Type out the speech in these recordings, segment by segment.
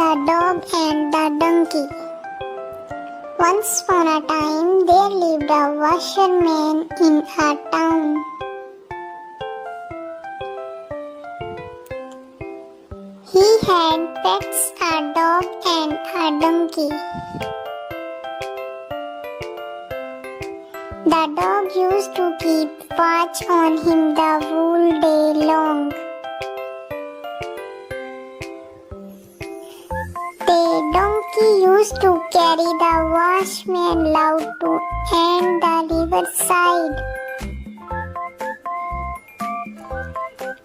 The Dog and the Donkey. Once upon a time, there lived a washerman in a town. He had pets, a dog and a donkey. The dog used to keep watch on him the whole day long. The donkey used to carry the washman out to end the riverside.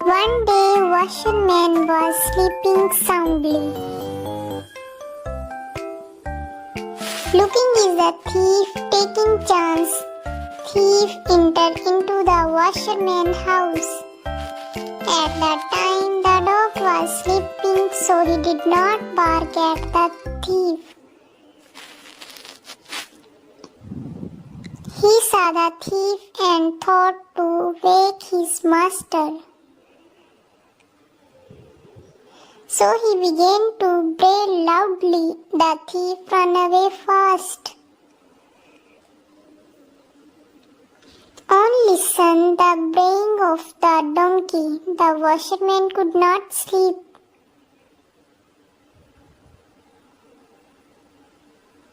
One day, washerman was sleeping soundly. Looking is a thief taking chance. Thief entered into the washerman's house. At that time, the dog was sleeping, so he did not bark at the thief. He saw the thief and thought to wake his master. So he began to bray loudly. The thief ran away fast. On listen the braying of the donkey. The washerman could not sleep.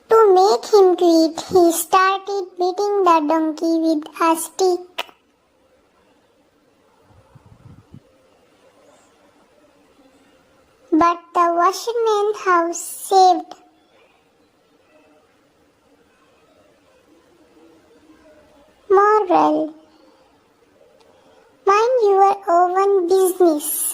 To make him quit, he started beating the donkey with a stick. But the washerman's house saved. Moral: mind your own business.